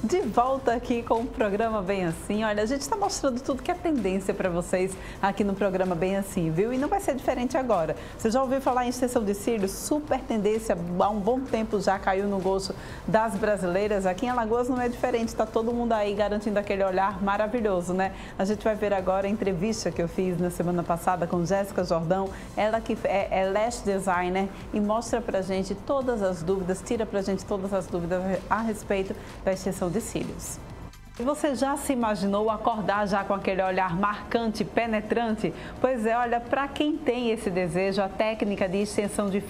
De volta aqui com o programa Bem Assim. Olha, a gente está mostrando tudo que é tendência para vocês aqui no programa Bem Assim, viu? E não vai ser diferente agora. Você já ouviu falar em extensão de cílios? Super tendência, há um bom tempo já caiu no gosto das brasileiras. Aqui em Alagoas não é diferente, está todo mundo aí garantindo aquele olhar maravilhoso, né? A gente vai ver agora a entrevista que eu fiz na semana passada com Jéssica Jordão, ela que é lash designer e mostra pra gente todas as dúvidas, tira pra gente todas as dúvidas a respeito da extensão de cílios. E você já se imaginou acordar já com aquele olhar marcante, penetrante? Pois é, olha, para quem tem esse desejo, a técnica de extensão de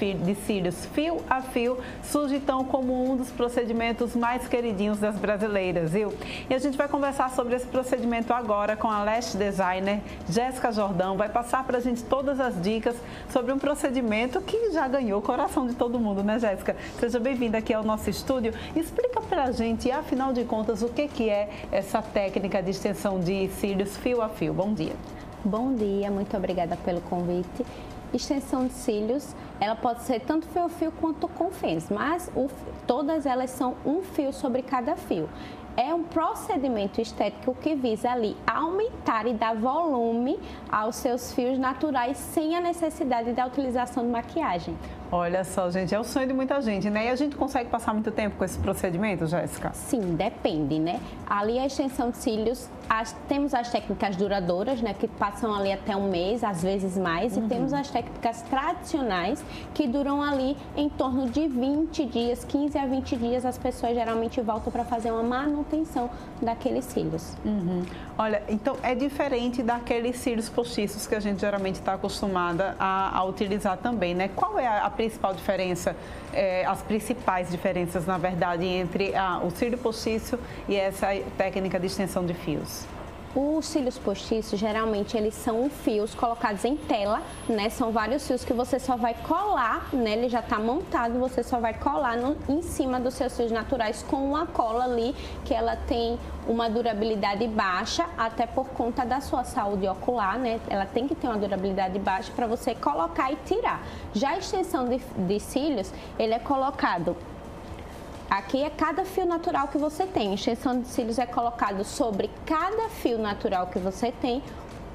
cílios fio a fio surge então como um dos procedimentos mais queridinhos das brasileiras, viu? E a gente vai conversar sobre esse procedimento agora com a lash designer Jéssica Jordão. Vai passar para a gente todas as dicas sobre um procedimento que já ganhou o coração de todo mundo, né, Jéssica? Seja bem-vinda aqui ao nosso estúdio. Explica para a gente, afinal de contas, o que é essa técnica de extensão de cílios fio a fio. Bom dia. Bom dia, muito obrigada pelo convite. Extensão de cílios, ela pode ser tanto fio a fio quanto com fãs, mas todas elas são um fio sobre cada fio. É um procedimento estético que visa ali aumentar e dar volume aos seus fios naturais sem a necessidade da utilização de maquiagem. Olha só, gente, é o sonho de muita gente, né? E a gente consegue passar muito tempo com esse procedimento, Jéssica? Sim, depende, né? Ali a extensão de cílios, temos as técnicas duradouras, né? Que passam ali até um mês, às vezes mais. E temos as técnicas tradicionais, que duram ali em torno de 20 dias, 15 a 20 dias. As pessoas geralmente voltam para fazer uma manutenção daqueles cílios. Olha, então é diferente daqueles cílios postiços que a gente geralmente está acostumada a utilizar também, né? Qual é a principal diferença, as principais diferenças, na verdade, entre o cílio postiço e essa técnica de extensão de fios? Os cílios postiços, geralmente, eles são fios colocados em tela, né? São vários fios que você só vai colar, né? Ele já está montado, você só vai colar em cima dos seus fios naturais com uma cola ali, que ela tem uma durabilidade baixa, até por conta da sua saúde ocular, né? Ela tem que ter uma durabilidade baixa para você colocar e tirar. Já a extensão de cílios, ele é colocado... Aqui é cada fio natural que você tem. A extensão de cílios é colocado sobre cada fio natural que você tem,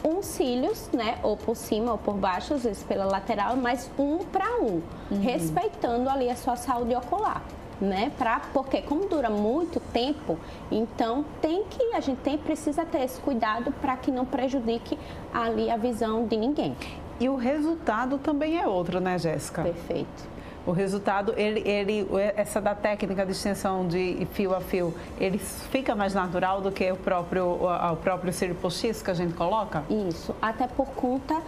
um cílios, né? Ou por cima ou por baixo, às vezes pela lateral, mas um para um, respeitando ali a sua saúde ocular, né? Porque como dura muito tempo, então a gente precisa ter esse cuidado para que não prejudique ali a visão de ninguém. E o resultado também é outro, né, Jéssica? Perfeito. O resultado, essa da técnica de extensão de fio a fio, ele fica mais natural do que o próprio cílio postiço que a gente coloca? Isso, até por conta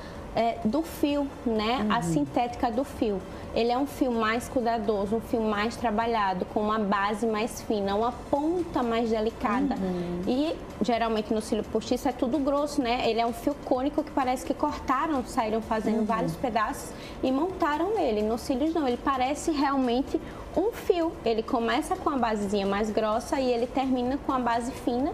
do fio, né? A sintética do fio. Ele é um fio mais cuidadoso, um fio mais trabalhado, com uma base mais fina, uma ponta mais delicada. E geralmente no cílio postiço é tudo grosso, né? Ele é um fio cônico que parece que cortaram, saíram fazendo vários pedaços e montaram ele. No cílios não, ele parece realmente um fio. Ele começa com a basezinha mais grossa e ele termina com a base fina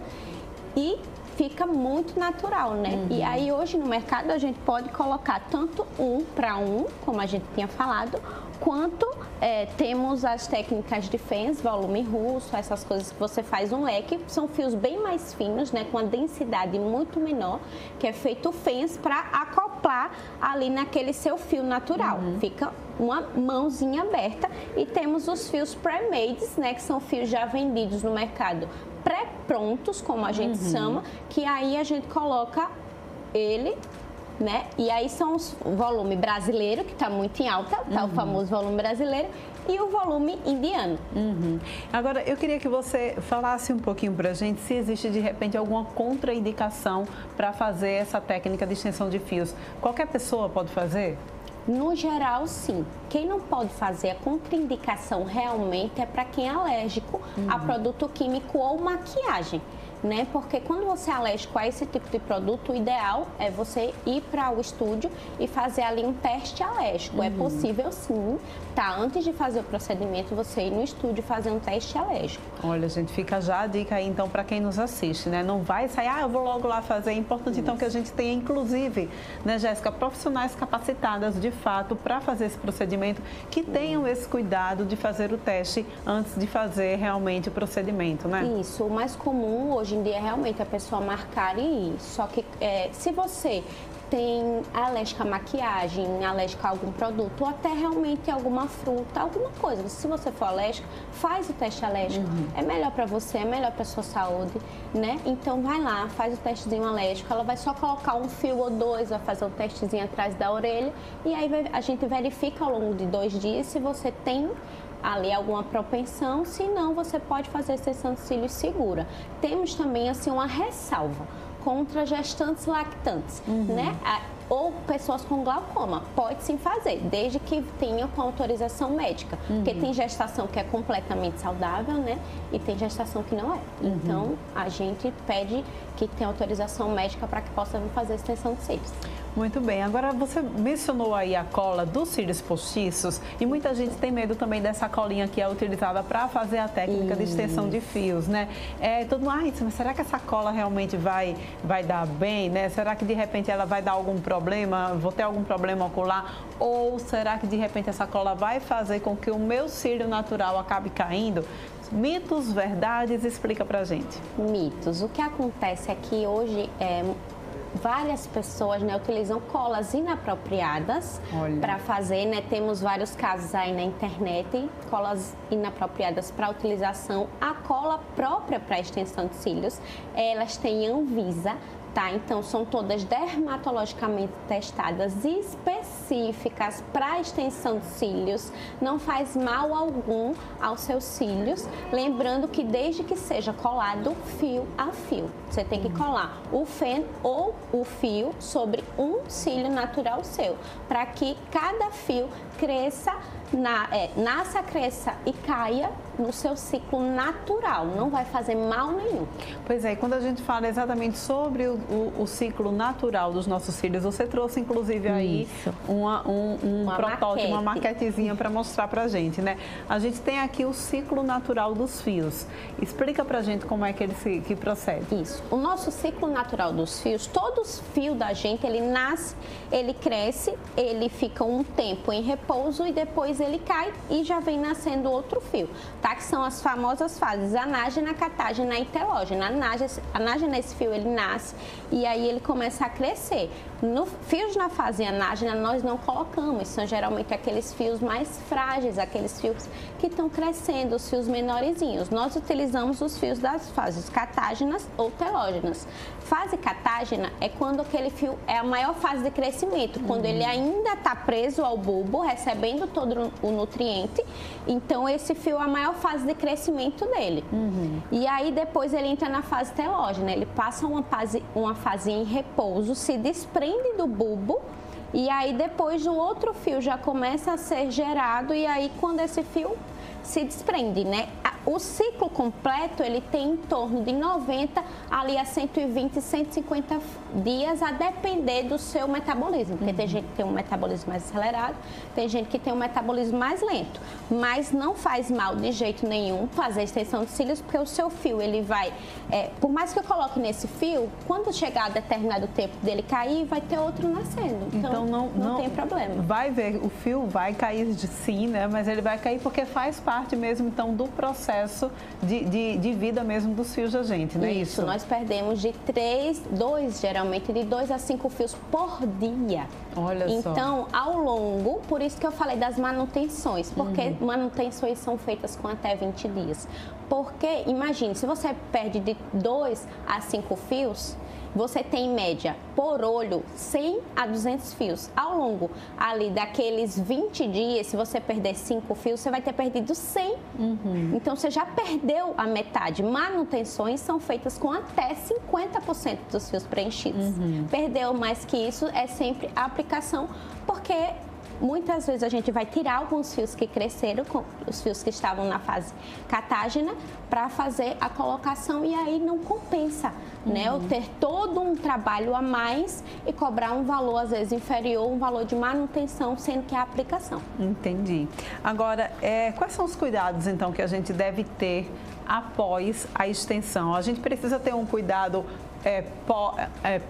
e fica muito natural, né? E aí hoje no mercado a gente pode colocar tanto um para um, como a gente tinha falado, quanto temos as técnicas de fãs, volume russo, essas coisas que você faz um leque, são fios bem mais finos, né? Com a densidade muito menor, que é feito fãs para acoplar ali naquele seu fio natural. Fica uma mãozinha aberta. E temos os fios pré-mades, né? Que são fios já vendidos no mercado pré-prontos, como a gente chama, que aí a gente coloca ele, né? E aí são o volume brasileiro, que está muito em alta, tá? O famoso volume brasileiro, e o volume indiano. Agora, eu queria que você falasse um pouquinho para a gente se existe, de repente, alguma contraindicação para fazer essa técnica de extensão de fios. Qualquer pessoa pode fazer? No geral, sim. Quem não pode fazer a contraindicação realmente é para quem é alérgico a produto químico ou maquiagem. né? Porque quando você é alérgico a esse tipo de produto, o ideal é você ir para o estúdio e fazer ali um teste alérgico. É possível sim, tá? Antes de fazer o procedimento, você ir no estúdio fazer um teste alérgico. Olha, gente, fica já a dica aí, então, para quem nos assiste, né? Não vai sair, eu vou logo lá fazer. É importante, então, que a gente tenha, inclusive, né, Jéssica, profissionais capacitadas, de fato, para fazer esse procedimento, que tenham esse cuidado de fazer o teste antes de fazer realmente o procedimento, né? Isso, o mais comum hoje em dia é realmente a pessoa marcar e ir. Só que se você tem alérgica à maquiagem, alérgica a algum produto, ou até realmente alguma fruta, alguma coisa. Se você for alérgico, faz o teste alérgico. É melhor para você, é melhor para sua saúde, né? Então vai lá, faz o testezinho alérgico. Ela vai só colocar um fio ou dois, vai fazer um testezinho atrás da orelha e aí a gente verifica ao longo de 2 dias se você tem ali alguma propensão, se não, você pode fazer extensão de cílios segura. Temos também assim uma ressalva contra gestantes lactantes, né? Ou pessoas com glaucoma, pode sim fazer, desde que tenha com autorização médica, porque tem gestação que é completamente saudável, né? E tem gestação que não é. Então, a gente pede que tenha autorização médica para que possa fazer extensão de cílios. Muito bem. Agora, você mencionou aí a cola dos cílios postiços e muita gente tem medo também dessa colinha que é utilizada para fazer a técnica de extensão de fios, né? Todo mundo, mas será que essa cola realmente vai dar bem, né? Será que de repente ela vai dar algum problema, vou ter algum problema ocular? Ou será que de repente essa cola vai fazer com que o meu cílio natural acabe caindo? Mitos, verdades, explica pra gente. Mitos. O que acontece é que hoje várias pessoas, né, utilizam colas inapropriadas para fazer, né? Temos vários casos aí na internet, colas inapropriadas para utilização. A cola própria para extensão de cílios, elas têm Anvisa, tá? Então, são todas dermatologicamente testadas e específicas para extensão de cílios, não faz mal algum aos seus cílios. Lembrando que desde que seja colado fio a fio, você tem que colar o feno ou o fio sobre um cílio natural seu, para que cada fio cresça, nasça, cresça e caia no seu ciclo natural, não vai fazer mal nenhum. Pois é, quando a gente fala exatamente sobre o ciclo natural dos nossos cílios, você trouxe inclusive aí um protótipo, uma maquetezinha para mostrar pra gente, né? A gente tem aqui o ciclo natural dos fios. Explica pra gente como é que ele que procede. Isso. O nosso ciclo natural dos fios, todos os fios da gente, ele nasce, ele cresce, ele fica um tempo em repouso e depois ele cai e já vem nascendo outro fio, tá? Que são as famosas fases anágena, catágena e telógena. Anágena, esse fio, ele nasce e aí ele começa a crescer. Fios na fase anágena nós não colocamos, são geralmente aqueles fios mais frágeis, aqueles fios que estão crescendo, os fios menorzinhos. Nós utilizamos os fios das fases catágenas ou telógenas. Fase catágena é quando aquele fio é a maior fase de crescimento, quando ele ainda está preso ao bulbo, recebendo todo o nutriente. Então, esse fio é a maior fase de crescimento dele. E aí, depois ele entra na fase telógena, ele passa uma fase em repouso, se desprende do bulbo. E aí, depois, o outro fio já começa a ser gerado e aí, quando esse fio se desprende, né? O ciclo completo, ele tem em torno de 90 ali a 120, 150 dias, a depender do seu metabolismo. Porque tem gente que tem um metabolismo mais acelerado, tem gente que tem um metabolismo mais lento. Mas não faz mal de jeito nenhum fazer extensão de cílios, porque o seu fio, ele vai... por mais que eu coloque nesse fio, quando chegar a determinado tempo dele cair, vai ter outro nascendo. Então não tem problema. Vai ver, o fio vai cair sim, né? Mas ele vai cair porque faz parte mesmo, então, do processo de vida mesmo dos fios da gente, não é isso? Nós perdemos geralmente de 2 a 5 fios por dia. Olha só. Então, ao longo, por isso que eu falei das manutenções, porque manutenções são feitas com até 20 dias. Porque, imagine, se você perde de 2 a 5 fios, você tem em média, por olho, 100 a 200 fios. Ao longo ali daqueles 20 dias, se você perder 5 fios, você vai ter perdido 100. Então, você já perdeu a metade. Manutenções são feitas com até 50% dos fios preenchidos. Perdeu mais que isso, é sempre a aplicação, porque muitas vezes a gente vai tirar alguns fios que cresceram, os fios que estavam na fase catágena, para fazer a colocação e aí não compensa, né? Eu ter todo um trabalho a mais e cobrar um valor, às vezes, inferior, um valor de manutenção, sendo que é a aplicação. Entendi. Agora, quais são os cuidados, então, que a gente deve ter após a extensão? A gente precisa ter um cuidado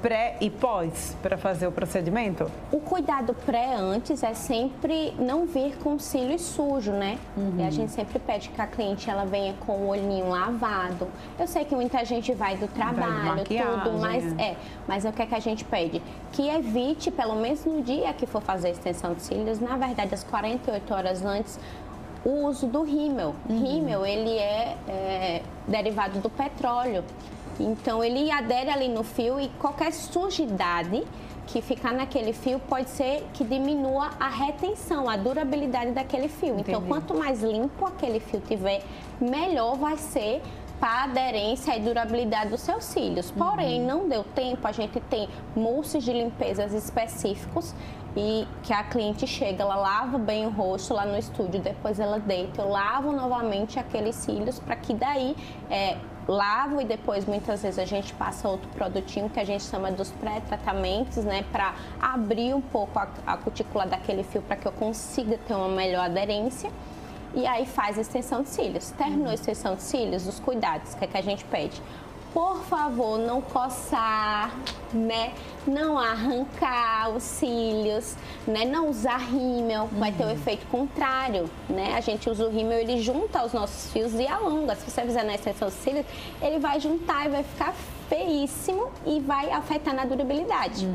pré e pós para fazer o procedimento? O cuidado pré antes é sempre não vir com cílios sujos, né? E a gente sempre pede que a cliente ela venha com o olhinho lavado. Eu sei que muita gente vai do trabalho, tudo, mas o que é que a gente pede? Que evite, pelo menos no dia que for fazer a extensão de cílios, na verdade, às 48 horas antes, o uso do rímel. Rímel, ele é derivado do petróleo. Então, ele adere ali no fio e qualquer sujidade que ficar naquele fio pode ser que diminua a retenção, a durabilidade daquele fio. Entendi. Então, quanto mais limpo aquele fio tiver, melhor vai ser para a aderência e durabilidade dos seus cílios. Porém, não deu tempo, a gente tem mousses de limpezas específicos e que a cliente chega, ela lava bem o rosto lá no estúdio, depois ela deita, eu lavo novamente aqueles cílios para que daí lavo e depois muitas vezes a gente passa outro produtinho que a gente chama dos pré-tratamentos, né, para abrir um pouco a cutícula daquele fio para que eu consiga ter uma melhor aderência. E aí faz a extensão de cílios. Terminou a extensão de cílios, os cuidados que a gente pede. Por favor, não coçar, né? Não arrancar os cílios, né? Não usar rímel, vai ter o efeito contrário, né? A gente usa o rímel, ele junta os nossos fios e alonga. Se você fizer na extensão de cílios, ele vai juntar e vai ficar feíssimo e vai afetar na durabilidade.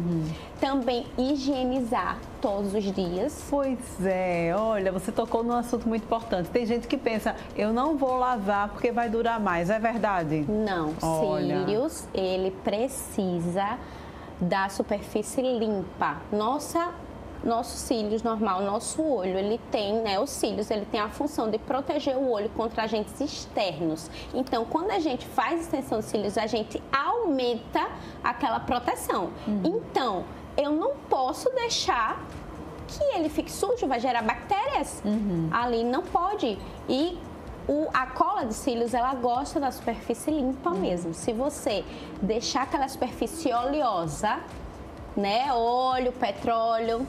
Também higienizar todos os dias. Pois é, olha, você tocou num assunto muito importante. Tem gente que pensa, eu não vou lavar porque vai durar mais, é verdade? Não, cílios, ele precisa da superfície limpa. Nossos cílios normal, nosso olho, ele tem, né, os cílios, ele tem a função de proteger o olho contra agentes externos. Então, quando a gente faz extensão de cílios, a gente aumenta aquela proteção. Então, eu não posso deixar que ele fique sujo, vai gerar bactérias. Ali não pode. E a cola de cílios, ela gosta da superfície limpa mesmo. Se você deixar aquela superfície oleosa, né, óleo, petróleo,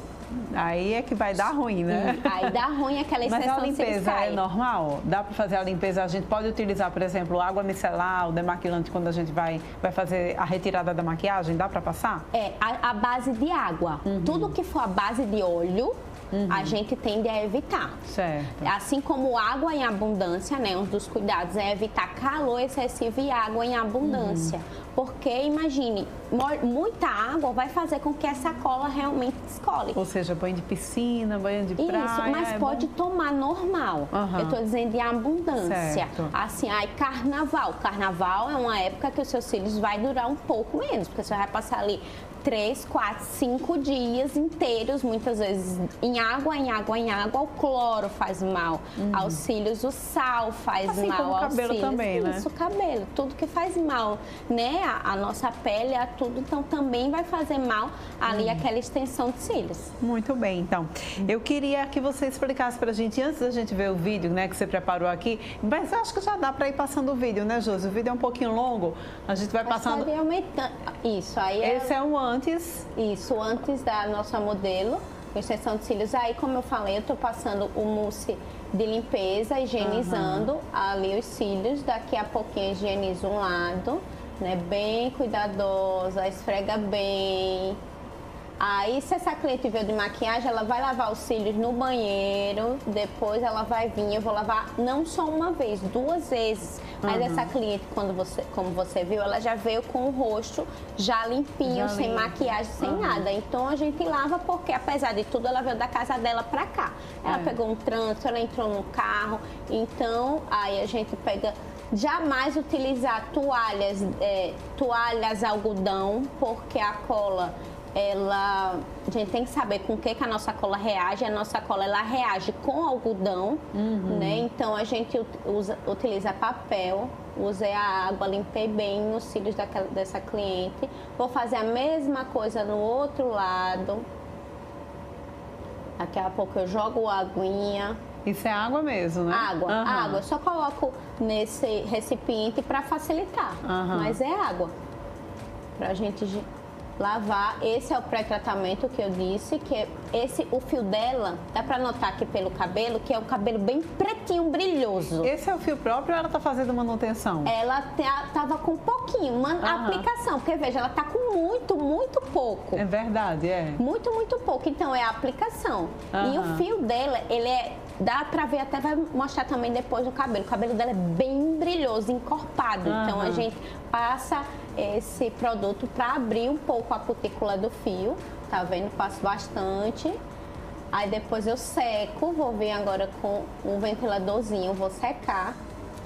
aí é que vai dar ruim, né? Aí dá ruim aquela extensão. Mas a limpeza é normal? Dá para fazer a limpeza? A gente pode utilizar, por exemplo, água micelar, o demaquilante quando a gente vai fazer a retirada da maquiagem? Dá para passar? A base de água. Tudo que for a base de óleo, a gente tende a evitar. Certo. Assim como água em abundância, né? Um dos cuidados é evitar calor excessivo e água em abundância. Porque, imagine, muita água vai fazer com que essa cola realmente descole. Ou seja, banho de piscina, banho de praia. Isso, mas pode tomar normal. Eu estou dizendo em abundância. Certo. Assim, carnaval. Carnaval é uma época que os seus cílios vai durar um pouco menos, porque você vai passar ali 3, 4, 5 dias inteiros, muitas vezes em água, o cloro faz mal aos cílios, o sal faz assim mal como aos cabelo cílios. Também, né? Isso, o cabelo, tudo que faz mal, né? A nossa pele, tudo, então também vai fazer mal ali aquela extensão de cílios. Muito bem, então. Eu queria que você explicasse pra gente, antes da gente ver o vídeo, né, que você preparou aqui, mas acho que já dá pra ir passando o vídeo, né, Josi? O vídeo é um pouquinho longo, a gente vai passando... Pode ir aumentando. Isso, aí Esse é um antes. Isso, antes da nossa modelo, extensão de cílios. Aí, como eu falei, eu tô passando o mousse de limpeza, higienizando ali os cílios. Daqui a pouquinho higienizo um lado, né? Bem cuidadosa, esfrega bem. Aí, se essa cliente veio de maquiagem, ela vai lavar os cílios no banheiro, depois ela vai vir, eu vou lavar não só uma vez, 2 vezes. Mas essa cliente, como você viu, ela já veio com o rosto já limpinho, sem maquiagem, sem nada. Então, a gente lava porque, apesar de tudo, ela veio da casa dela pra cá. Ela pegou um trânsito, ela entrou no carro, então, aí a gente pega... Jamais utilizar toalhas algodão, porque a cola... a gente tem que saber com o que a nossa cola reage. A nossa cola, ela reage com algodão, né? Então, a gente utiliza papel. Usei a água, limpei bem os cílios dessa cliente. Vou fazer a mesma coisa no outro lado. Daqui a pouco eu jogo a aguinha. Isso é água mesmo, né? Água. Eu só coloco nesse recipiente para facilitar. Mas é água. Pra gente lavar. Esse é o pré-tratamento que eu disse, que é o fio dela, dá pra notar aqui pelo cabelo, que é um cabelo bem pretinho, brilhoso. Esse é o fio próprio ou ela tá fazendo manutenção? Ela tava com pouquinho, aplicação, porque veja, ela tá com muito pouco. É verdade, é. Muito pouco, então é a aplicação. E o fio dela, dá pra ver, até vai mostrar também depois no cabelo. O cabelo dela é bem brilhoso, encorpado. Então a gente passa esse produto para abrir um pouco a cutícula do fio, tá vendo? Passo bastante. Aí depois eu seco, vou vir agora com um ventiladorzinho, vou secar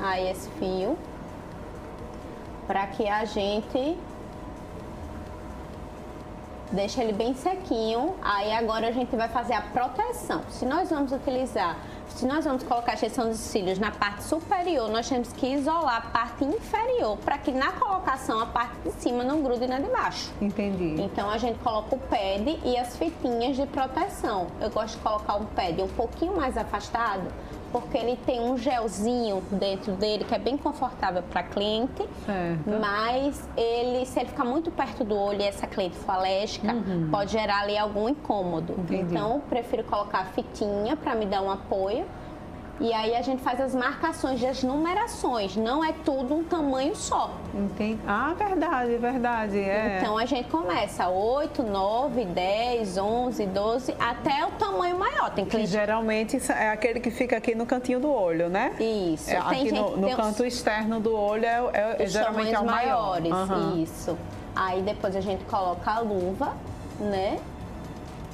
aí esse fio para que a gente deixe ele bem sequinho. Aí agora a gente vai fazer a proteção. Se nós vamos colocar a extensão dos cílios na parte superior, nós temos que isolar a parte inferior, para que na colocação a parte de cima não grude na de baixo. Entendi. Então a gente coloca o pad e as fitinhas de proteção. Eu gosto de colocar um pad um pouquinho mais afastado, porque ele tem um gelzinho dentro dele que é bem confortável para cliente, mas se ele ficar muito perto do olho e essa cliente for alérgica, pode gerar ali algum incômodo. Entendi. Então, eu prefiro colocar a fitinha para me dar um apoio. E aí a gente faz as marcações das numerações, não é tudo um tamanho só. Entendi. Ah, verdade. Então a gente começa 8, 9, 10, 11, 12, até o tamanho maior. Tem que geralmente é aquele que fica aqui no cantinho do olho, né? Isso. Aqui no canto externo do olho geralmente é o maior. Isso. Aí depois a gente coloca a luva, né?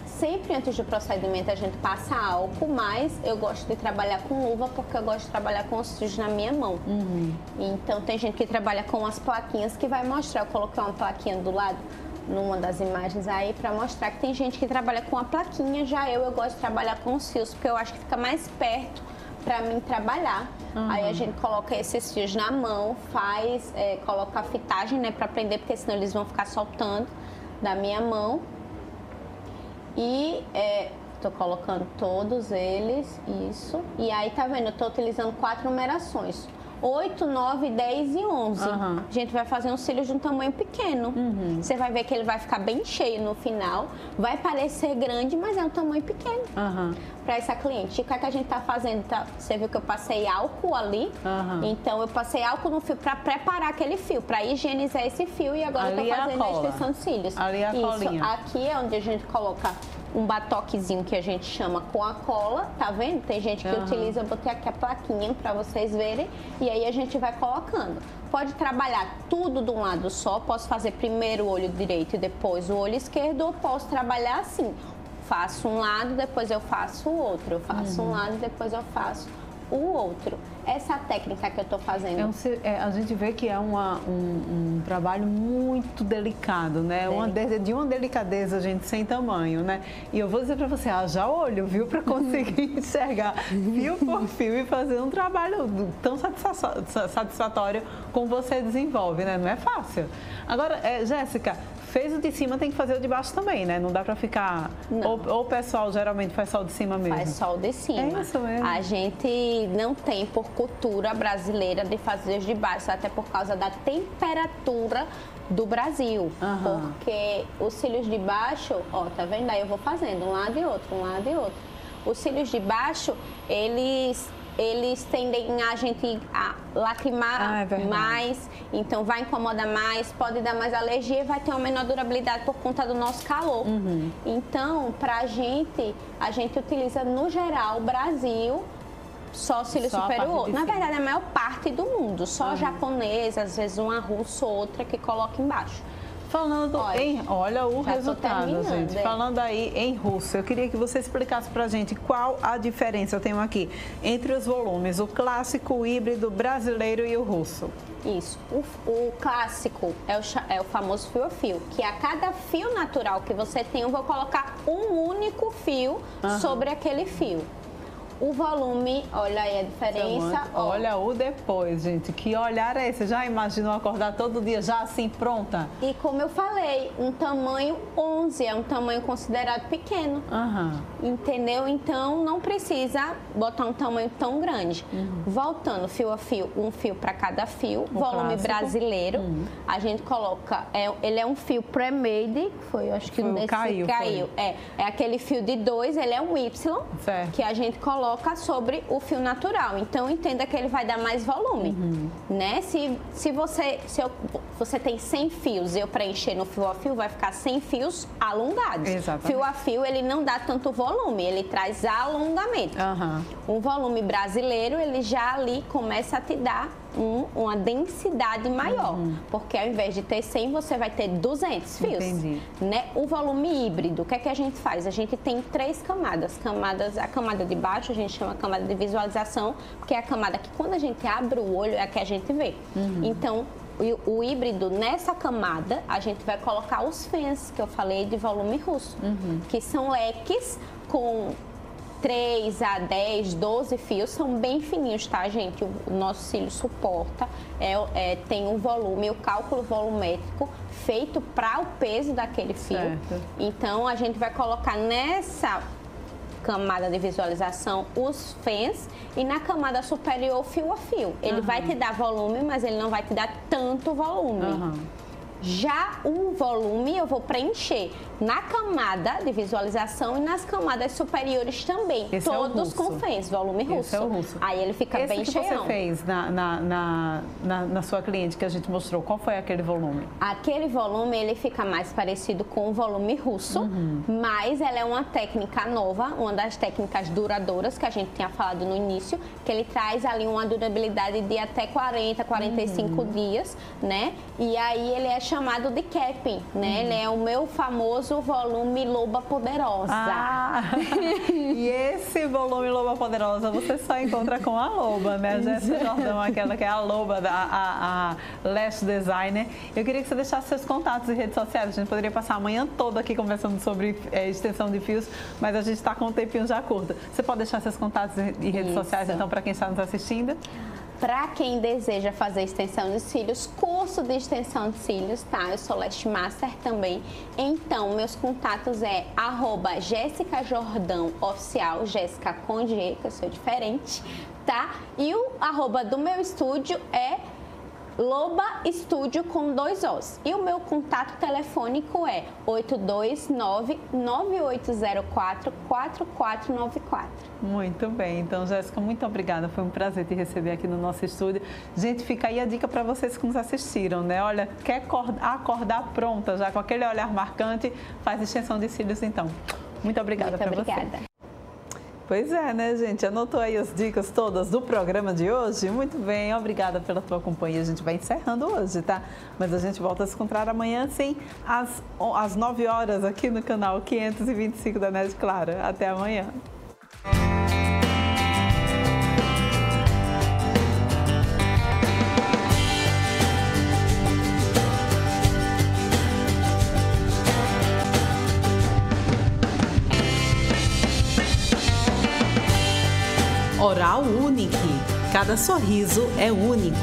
Sempre antes do procedimento a gente passa álcool, mas eu gosto de trabalhar com luva porque eu gosto de trabalhar com os fios na minha mão. Então tem gente que trabalha com as plaquinhas que vai mostrar. Eu coloquei uma plaquinha do lado numa das imagens aí para mostrar que tem gente que trabalha com a plaquinha. Já eu gosto de trabalhar com os fios porque eu acho que fica mais perto para mim trabalhar. Aí a gente coloca esses fios na mão, coloca a fitagem, né, para prender, porque senão eles vão ficar soltando da minha mão. E tô colocando todos eles, isso. E aí, tá vendo? Eu tô utilizando 4 numerações. 8, 9, 10 e 11. A gente vai fazer um cílio de um tamanho pequeno. Você vai ver que ele vai ficar bem cheio no final. Vai parecer grande, mas é um tamanho pequeno. Para essa cliente. O que a gente tá fazendo? Você viu que eu passei álcool ali? Então, eu passei álcool no fio para preparar aquele fio, para higienizar esse fio. E agora eu tô fazendo a extensão de cílios. Ali é a colinha. Aqui é onde a gente coloca um batoquezinho que a gente chama com a cola, tá vendo? Tem gente que utiliza, eu botei aqui a plaquinha para vocês verem, e aí a gente vai colocando. Pode trabalhar tudo de um lado só, posso fazer primeiro o olho direito e depois o olho esquerdo, ou posso trabalhar assim, faço um lado, depois eu faço o outro, eu faço um lado, depois eu faço o outro. Essa técnica que eu tô fazendo. A gente vê que é um trabalho muito delicado, né? De uma delicadeza, gente, sem tamanho, né? E eu vou dizer pra você, haja olho, viu? Pra conseguir enxergar fio por fio e fazer um trabalho tão satisfatório como você desenvolve, né? Não é fácil. Agora, Jéssica, fez o de cima, tem que fazer o de baixo também, né? Não dá pra ficar... Ou o pessoal geralmente faz só o de cima mesmo? Faz só o de cima. É isso mesmo. A gente não tem por cultura brasileira de fazer os de baixo, até por causa da temperatura do Brasil. Porque os cílios de baixo, ó, tá vendo? Aí eu vou fazendo um lado e outro, um lado e outro. Os cílios de baixo, eles tendem a gente a lacrimar mais, então vai incomodar mais, pode dar mais alergia e vai ter uma menor durabilidade por conta do nosso calor. Então, a gente utiliza no geral, Brasil, só cílio superior. Na verdade, a maior parte do mundo, só japonês, às vezes uma russa ou outra que coloca embaixo. Falando olha o resultado, gente. Falando aí em russo, eu queria que você explicasse pra gente qual a diferença, eu tenho aqui, entre os volumes, o clássico, o híbrido, brasileiro e o russo. Isso. O clássico é o famoso fio a fio, que a cada fio natural que você tem, eu vou colocar um único fio sobre aquele fio. O volume, olha aí a diferença. Olha o depois, gente. Que olhar é esse? Já imaginou acordar todo dia já assim pronta? E como eu falei, um tamanho 11 é um tamanho considerado pequeno. Entendeu? Então não precisa botar um tamanho tão grande. Voltando fio a fio, um fio para cada fio. O volume clássico. Brasileiro. A gente coloca, ele é um fio pré-made, foi, acho que esse caiu. É aquele fio de 2, ele é um Y, certo. Que a gente coloca sobre o fio natural. Então entenda que ele vai dar mais volume, né? Se você tem 100 fios e eu preencher no fio a fio, vai ficar 100 fios alongados. Exatamente. Fio a fio, ele não dá tanto volume, ele traz alongamento. Um volume brasileiro, ele já ali começa a te dar uma densidade maior, porque ao invés de ter 100, você vai ter 200 fios. Entendi. Né? O volume híbrido, o que é que a gente faz? A gente tem 3 camadas. A camada de baixo, a gente chama camada de visualização, porque é a camada que quando a gente abre o olho é a que a gente vê. Então, o híbrido, nessa camada, a gente vai colocar os fãs, que eu falei de volume russo, que são leques com 3 a 10, 12 fios, são bem fininhos, tá, gente? O nosso cílio suporta, tem um volume, o cálculo volumétrico feito para o peso daquele fio. Certo. Então, a gente vai colocar nessa camada de visualização os fãs e na camada superior fio a fio. Ele vai te dar volume, mas ele não vai te dar tanto volume. Já o volume eu vou preencher na camada de visualização e nas camadas superiores também. Esse todos com fãs, volume russo. Esse é o russo. Aí ele fica bem cheião. Esse que você fez na sua cliente que a gente mostrou, qual foi aquele volume? Aquele volume, ele fica mais parecido com o volume russo, mas ela é uma técnica nova, uma das técnicas duradouras que a gente tinha falado no início, que ele traz ali uma durabilidade de até 40, 45 dias, né? E aí ele é chamado de capping, né? Ele é o meu famoso volume Loba Poderosa. E esse volume Loba Poderosa você só encontra com a Loba, né? Jéssica Jordão, aquela que é a Loba, a Lash Designer. Eu queria que você deixasse seus contatos e redes sociais. A gente poderia passar a manhã toda aqui conversando sobre extensão de fios, mas a gente está com um tempinho já curto. Você pode deixar seus contatos e redes sociais, então, para quem está nos assistindo? Para quem deseja fazer extensão de cílios, curso de extensão de cílios, tá? Eu sou Lash Master também. Então, meus contatos é @Jéssica Jordão Oficial, Jéssica com G, que eu sou diferente, tá? E o @ do meu estúdio é Loba Estúdio com 2 Os. E o meu contato telefônico é 829-9804-4494. Muito bem. Então, Jéssica, muito obrigada. Foi um prazer te receber aqui no nosso estúdio. Gente, fica aí a dica para vocês que nos assistiram, né? Olha, quer acordar pronta já com aquele olhar marcante, faz extensão de cílios, então. Muito obrigada para você. Muito obrigada. Pois é, né, gente? Anotou aí as dicas todas do programa de hoje? Muito bem, obrigada pela tua companhia. A gente vai encerrando hoje, tá? Mas a gente volta a se encontrar amanhã, sim, às 9 horas aqui no canal 525 da NED Claro. Até amanhã. Oral Unique. Cada sorriso é único.